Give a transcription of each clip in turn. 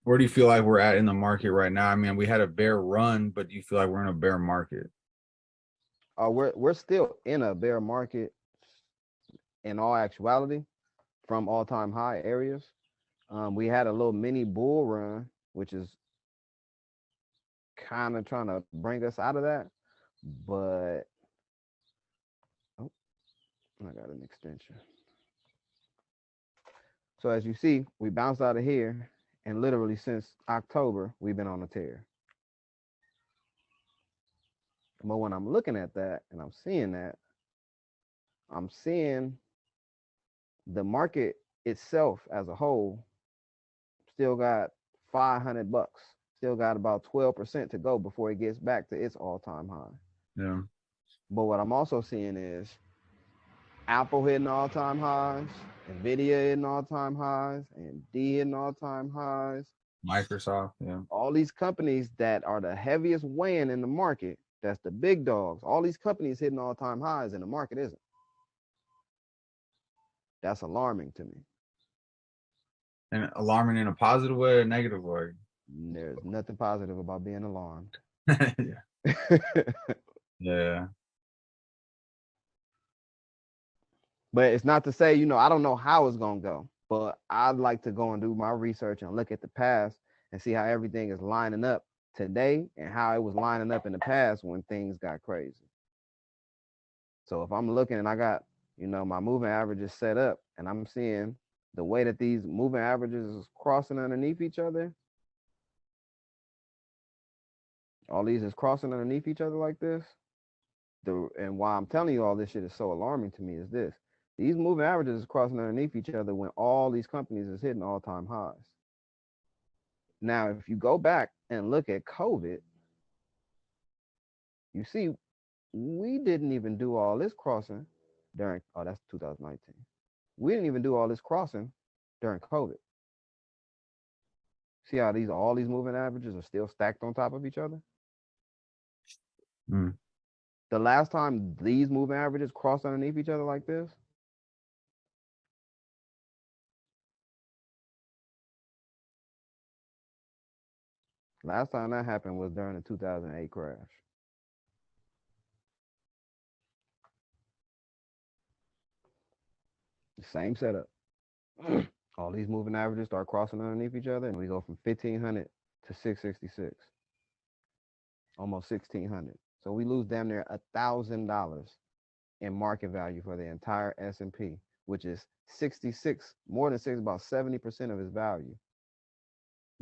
Where do you feel like we're at in the market right now? I mean, we had a bear run, but do you feel like we're in a bear market? We're still in a bear market in all actuality from all time high areas. We had a little mini bull run, which is kind of trying to bring us out of that. But oh, I got an extension. So as you see, we bounced out of here, and literally since October, we've been on a tear. But when I'm looking at that and I'm seeing that, I'm seeing the market itself as a whole still got 500 bucks, still got about 12% to go before it gets back to its all-time high. Yeah. But what I'm also seeing is Apple hitting all-time highs, Nvidia hitting all-time highs, and D hitting all-time highs. Microsoft, yeah. All these companies that are the heaviest weighing in the market, that's the big dogs. All these companies hitting all-time highs and the market isn't. That's alarming to me. And alarming in a positive way or negative way? There's nothing positive about being alarmed. Yeah. Yeah. But it's not to say, I don't know how it's gonna go, but I'd like to go and do my research and look at the past and see how everything is lining up today and how it was lining up in the past when things got crazy. So if I'm looking and I got, my moving averages set up and I'm seeing the way that these moving averages is crossing underneath each other, all these is crossing underneath each other like this. And why I'm telling you all this shit is so alarming to me is this. These moving averages is crossing underneath each other when all these companies is hitting all-time highs. Now, if you go back and look at COVID, you see we didn't even do all this crossing during, oh, that's 2019. We didn't even do all this crossing during COVID. See how all these moving averages are still stacked on top of each other? Mm. The last time these moving averages crossed underneath each other like this, last time that happened was during the 2008 crash. Same setup. All these moving averages start crossing underneath each other, and we go from 1500 to 666, almost 1600. So we lose damn near $1,000 in market value for the entire S&P, which is 66, more than six, about 70% of its value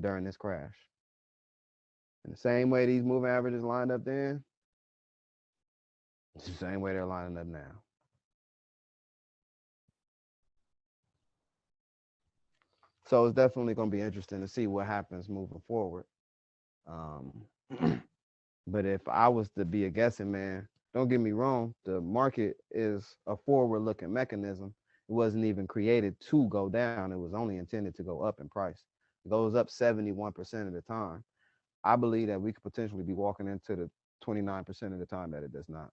during this crash. In the same way these moving averages lined up then, it's the same way they're lining up now. So it's definitely going to be interesting to see what happens moving forward. Um, but if I was to be a guessing man, don't get me wrong, the market is a forward looking mechanism. It wasn't even created to go down, it was only intended to go up in price. It goes up 71% of the time. I believe that we could potentially be walking into the 29% of the time that it does not.